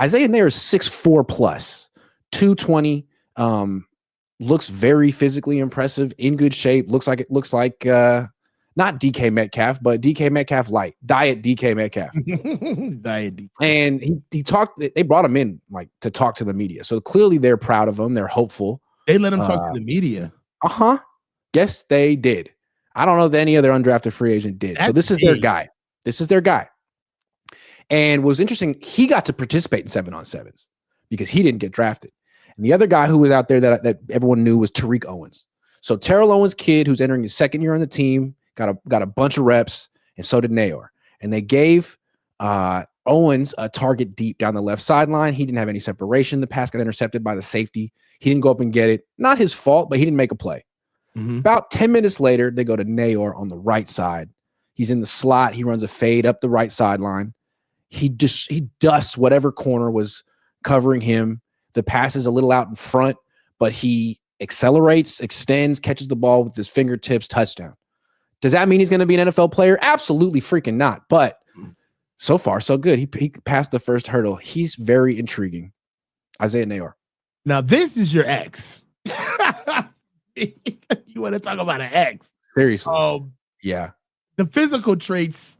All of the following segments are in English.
Isaiah Neyor is 6'4 plus, 220. Looks very physically impressive, in good shape. Looks like not DK Metcalf, but DK Metcalf light, diet DK Metcalf. Diet DK. And he talked. They brought him in like to talk to the media, so clearly they're proud of him. They're hopeful. They let him talk to the media. Yes, they did. I don't know that any other undrafted free agent did. So this is their guy. This is their guy. And what was interesting, he got to participate in 7-on-7s because he didn't get drafted. And the other guy who was out there that everyone knew was Tariq Owens. So Terrell Owens' kid, who's entering his second year on the team, got a bunch of reps, and so did Neyor. And they gave Owens a target deep down the left sideline. He didn't have any separation. The pass got intercepted by the safety. He didn't go up and get it. Not his fault, but he didn't make a play. About 10 minutes later, they go to Neyor on the right side. He's in the slot. He runs a fade up the right sideline. He dusts whatever corner was covering him. The pass is a little out in front, but he accelerates, extends, catches the ball with his fingertips, touchdown. Does that mean he's going to be an NFL player? Absolutely freaking not. But so far, so good. He passed the first hurdle. He's very intriguing. Isaiah Neyor. Now, this is your ex. You want to talk about an ex? Seriously. Yeah. The physical traits,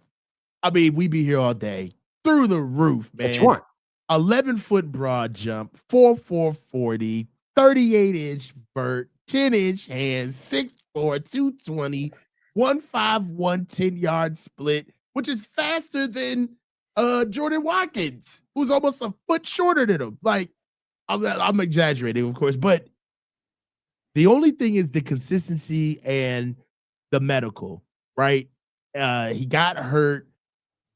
I mean, we be here all day. Through the roof, man. What you want? 11-foot broad jump, 4'4", 40, 38-inch vert, 10-inch hands, 6'4", 220, 1.5, 110-yard split, which is faster than Jordan Watkins, who's almost a foot shorter than him. Like, I'm exaggerating, of course, but the only thing is the consistency and the medical, right? He got hurt,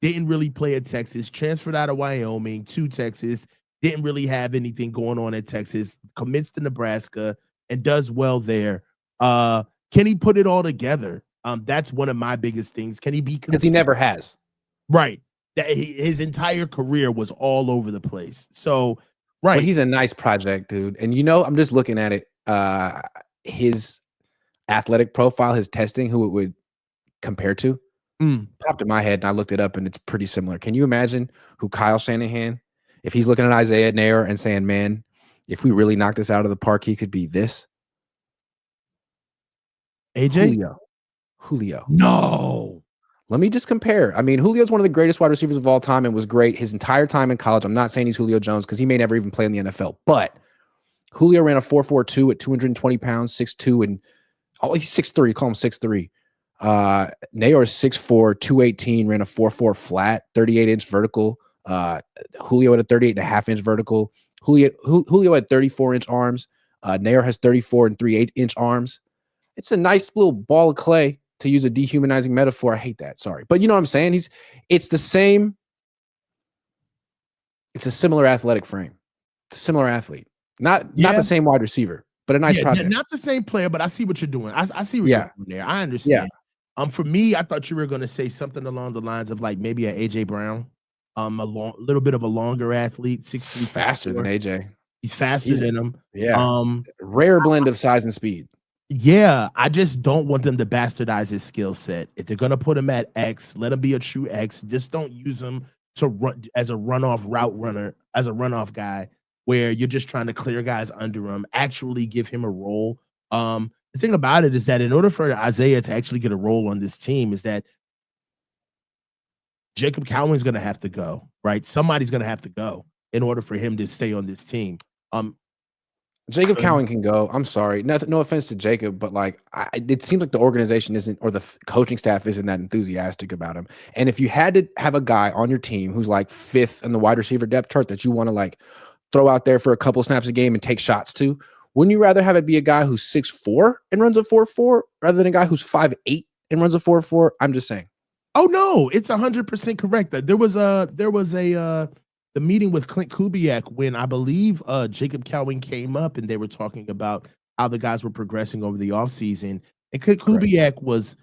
didn't really play at Texas, transferred out of Wyoming to Texas, didn't really have anything going on at Texas, commits to Nebraska, and does well there. Can he put it all together? That's one of my biggest things. Can he be consistent? Because he never has. Right. His entire career was all over the place. So, right. But he's a nice project, dude. And I'm just looking at it. His athletic profile, his testing, who it would compare to, popped in my head, and I looked it up, and it's pretty similar. Can you imagine who Kyle Shanahan, if he's looking at Isaiah Neyor and saying, man, if we really knock this out of the park, he could be this? AJ? Julio. No. Let me just compare. I mean, Julio's one of the greatest wide receivers of all time and was great his entire time in college. I'm not saying he's Julio Jones because he may never even play in the NFL, but Julio ran a 4.42 at 220 pounds, 6'2", and he's 6'3". Call him 6'3". Neyor is 6'4", 218, ran a 4.4 flat, 38-inch vertical. Julio had a 38.5-inch vertical. Julio had 34-inch arms. Neyor has 34 and 3/8-inch arms. It's a nice little ball of clay, to use a dehumanizing metaphor. I hate that. Sorry. But you know what I'm saying? It's the same. It's a similar athletic frame. Similar athlete. Not the same wide receiver, but a nice project. Not the same player, but I see what you're doing. I see what you're doing there. I understand. For me, I thought you were going to say something along the lines of like maybe an AJ Brown, little bit of a longer athlete, 6'3", faster than AJ. He's faster than him. Yeah. Rare blend of size and speed. Yeah, I just don't want them to bastardize his skill set. If they're going to put him at X, let him be a true X. Just don't use him to run as a runoff route runner, as a runoff guy, where you're just trying to clear guys under him. Actually give him a role. The thing about it is that in order for Isaiah to actually get a role on this team is that Jacob Cowan's going to have to go, right? Somebody's going to have to go in order for him to stay on this team. Jacob Cowan can go. I'm sorry. No offense to Jacob, but like it seems like the organization isn't, or the coaching staff isn't that enthusiastic about him. And if you had to have a guy on your team who's like 5th in the wide receiver depth chart that you want to like throw out there for a couple snaps a game and take shots to, wouldn't you rather have it be a guy who's 6'4" and runs a 4.4 rather than a guy who's 5'8" and runs a 4.4? I'm just saying. Oh no, it's 100% correct. There was the meeting with Clint Kubiak when I believe Jacob Cowan came up and they were talking about how the guys were progressing over the offseason. And Clint Kubiak was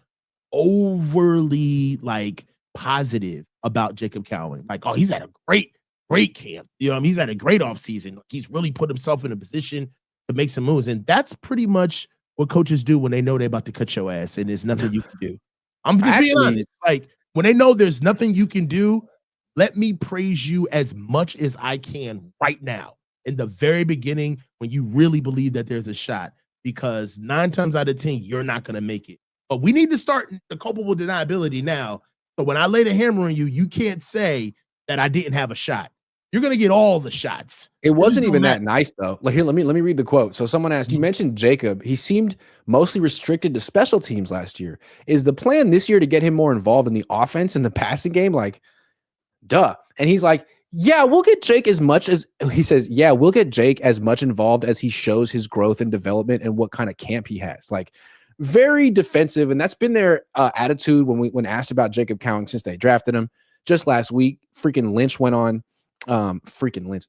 overly like positive about Jacob Cowan. Like, oh, he's had a great camp. You know, he's had a great offseason. He's really put himself in a position to make some moves. And that's pretty much what coaches do when they know they're about to cut your ass and there's nothing you can do. I'm just being honest. Like when they know there's nothing you can do, let me praise you as much as I can right now in the very beginning when you really believe that there's a shot, because 9 times out of 10, you're not going to make it. But we need to start the culpable deniability now. So when I lay the hammer on you, you can't say that I didn't have a shot. You're going to get all the shots. It wasn't even that nice though. Like, here, let me read the quote. So someone asked, you mentioned Jacob. He seemed mostly restricted to special teams last year. Is the plan this year to get him more involved in the offense and the passing game? Like, duh. And he's like, yeah, we'll get Jake as much as he says, yeah, we'll get Jake as much involved as he shows his growth and development and what kind of camp he has. Like, very defensive. And that's been their attitude when asked about Jacob Cowing since they drafted him. Just last week, freaking Lynch went on.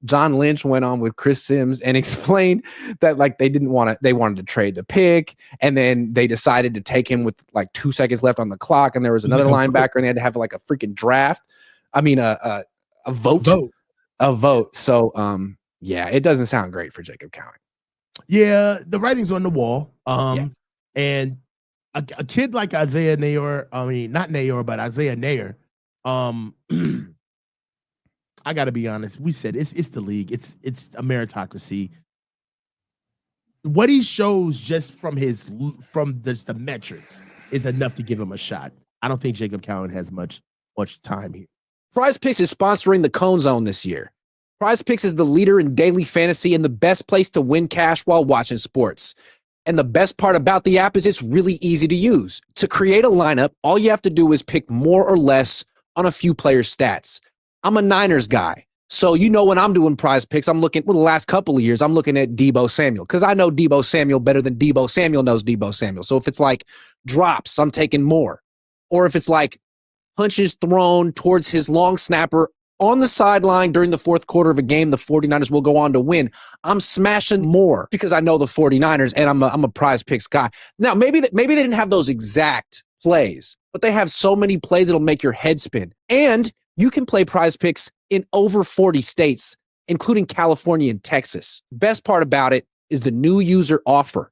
John Lynch went on with Chris Sims and explained that like they wanted to trade the pick, and then they decided to take him with like 2 seconds left on the clock, and there was another linebacker, and they had to have like a freaking draft. I mean a vote. So yeah, it doesn't sound great for Jacob Cowing. Yeah, the writing's on the wall. And a kid like Isaiah Neyor, I mean not Neyor, but Isaiah Neyor, I got to be honest. We said it's the league. It's a meritocracy. What he shows just from the metrics is enough to give him a shot. I don't think Jacob Cowing has much time here. Prize Picks is sponsoring the Cohn Zone this year. Prize Picks is the leader in daily fantasy and the best place to win cash while watching sports. And the best part about the app is it's really easy to use. To create a lineup, all you have to do is pick more or less on a few players' stats. I'm a Niners guy. So, when I'm doing Prize Picks, I'm looking, the last couple of years, I'm looking at Deebo Samuel because I know Deebo Samuel better than Deebo Samuel knows Deebo Samuel. So if it's like drops, I'm taking more. Or if it's like punches thrown towards his long snapper on the sideline during the fourth quarter of a game, the 49ers will go on to win. I'm smashing more because I know the 49ers and I'm a Prize Picks guy. Now, maybe they didn't have those exact plays, but they have so many plays that'll make your head spin. And you can play Prize Picks in over 40 states, including California and Texas. Best part about it is the new user offer.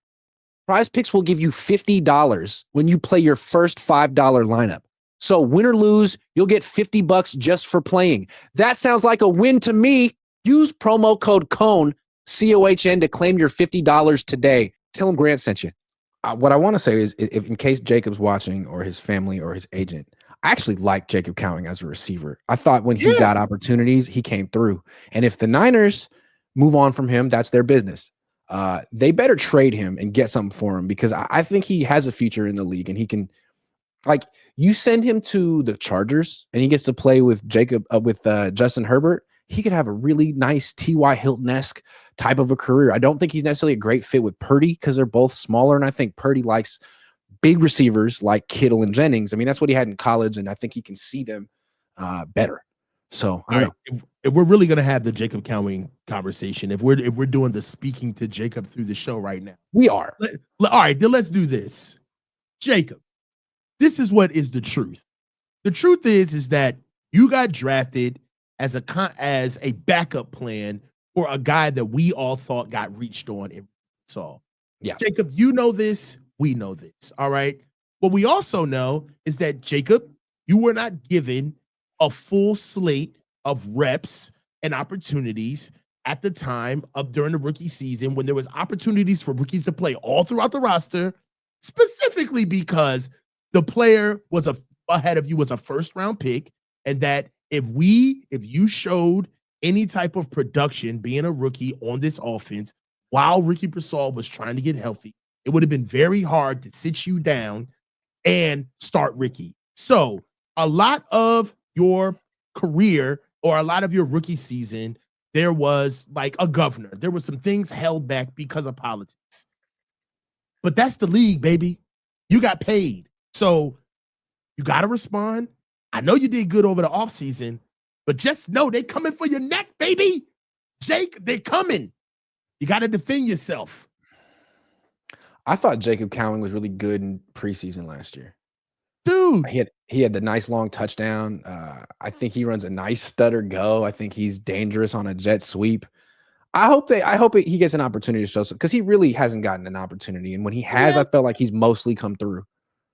Prize Picks will give you $50 when you play your first $5 lineup. So win or lose, you'll get $50 just for playing. That sounds like a win to me. Use promo code Cohn, COHN, to claim your $50 today. Tell him Grant sent you. What I want to say is, if in case Jacob's watching or his family or his agent, I actually like Jacob Cowing as a receiver. I thought when he got opportunities, he came through. And if the Niners move on from him, that's their business. They better trade him and get something for him because I think he has a future in the league and he can, like, you send him to the Chargers and he gets to play with Justin Herbert. He could have a really nice T.Y. Hilton-esque type of a career. I don't think he's necessarily a great fit with Purdy because they're both smaller. And I think Purdy likes big receivers like Kittle and Jennings. I mean, that's what he had in college, and I think he can see them better. So I don't know. If we're really gonna have the Jacob Cowing conversation, if we're doing the speaking to Jacob through the show right now, we are. All right, then let's do this. Jacob, this is what is the truth. The truth is that you got drafted as a backup plan for a guy that we all thought got reached on and saw. Yeah, Jacob, you know this. We know this. All right. What we also know is that, Jacob, you were not given a full slate of reps and opportunities at the time of during the rookie season when there was opportunities for rookies to play all throughout the roster, specifically because the player was ahead of you was a first round pick. And that if you showed any type of production being a rookie on this offense while Ricky Pearsall was trying to get healthy, it would have been very hard to sit you down and start Ricky. So a lot of your career or a lot of your rookie season, there was like a governor. There were some things held back because of politics. But that's the league, baby. You got paid. So you got to respond. I know you did good over the offseason, but just know they coming for your neck, baby. Jake, they're coming. You got to defend yourself. I thought Jacob Cowing was really good in preseason last year. Dude. He had the nice long touchdown. I think he runs a nice stutter go. I think he's dangerous on a jet sweep. I hope he gets an opportunity to show something because he really hasn't gotten an opportunity. And when he has, I felt like he's mostly come through.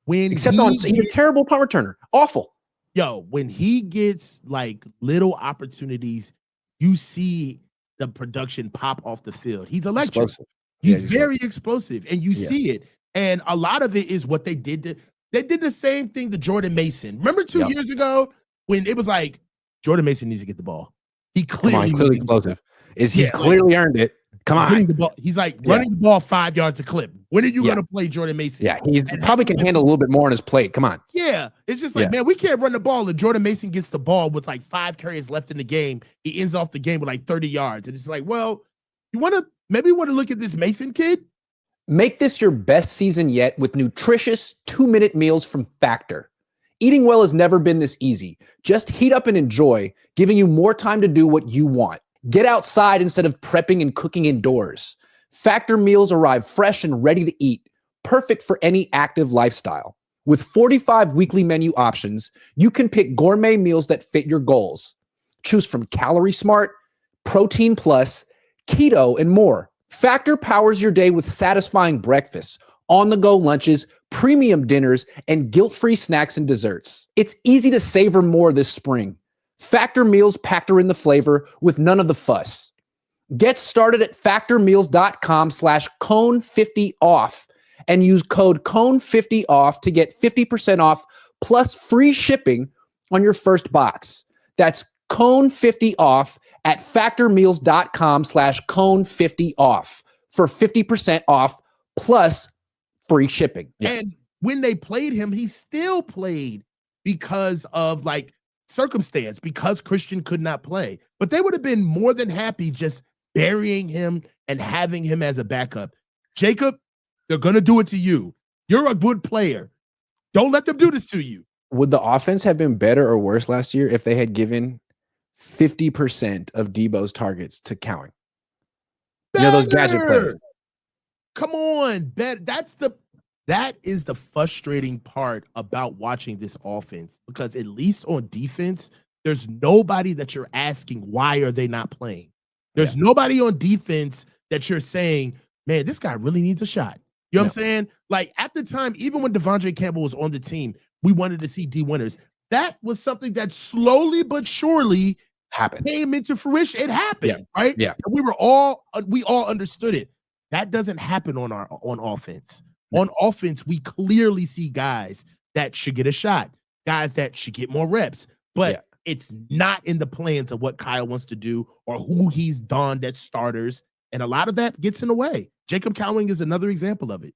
He's a terrible punt returner. Awful. Yo, when he gets like little opportunities, you see the production pop off the field. He's electric. Explosive. Yeah, He's very explosive, and you Yeah. see it. And a lot of it is what they did. They did the same thing to Jordan Mason. Remember 2 years ago when it was like Jordan Mason needs to get the ball. He Come on, clearly he's needs clearly to get the ball. explosive. He's Yeah, like clearly earned it. Come getting on. the ball. He's like Yeah. running the ball 5 yards a clip. When are you Yeah. going to play Jordan Mason? Yeah, he's And probably having can him handle a little bit more on his plate. Come on. yeah, it's just like, Yeah. man, we can't run the ball. And Jordan Mason gets the ball with like 5 carries left in the game. He ends off the game with like 30 yards. And it's like, well, you want to maybe want to look at this Mason kid? Make this your best season yet with nutritious 2-minute meals from Factor. Eating well has never been this easy. Just heat up and enjoy, giving you more time to do what you want. Get outside instead of prepping and cooking indoors. Factor meals arrive fresh and ready to eat, perfect for any active lifestyle. With 45 weekly menu options, you can pick gourmet meals that fit your goals. Choose from Calorie Smart, Protein Plus, Keto, and more. Factor powers your day with satisfying breakfasts, on-the-go lunches, premium dinners, and guilt-free snacks and desserts. It's easy to savor more this spring. Factor meals factor in the flavor with none of the fuss. Get started at factormeals.com/Cohn50off and use code Cohn50off to get 50% off plus free shipping on your first box. That's Cohn50off at factormeals.com/Cohn50off for 50% off plus free shipping. Yeah. And when they played him, he still played because of like circumstance, because Christian could not play. But they would have been more than happy just burying him and having him as a backup. Jacob, they're going to do it to you. You're a good player. Don't let them do this to you. Would the offense have been better or worse last year if they had given 50% of Debo's targets to Cowan? Better. You know, those gadget plays. Come on, that is the frustrating part about watching this offense, because at least on defense, there's nobody that you're asking why are they not playing. There's nobody on defense that you're saying, man, this guy really needs a shot. You know what I'm saying? Like at the time, even when Devondre Campbell was on the team, we wanted to see D winners. That was something that slowly but surely came into fruition. It happened, right? Yeah. And we all understood it. That doesn't happen on offense. On offense, we clearly see guys that should get a shot, guys that should get more reps, but it's not in the plans of what Kyle wants to do or who he's donned at starters. And a lot of that gets in the way. Jacob Cowing is another example of it.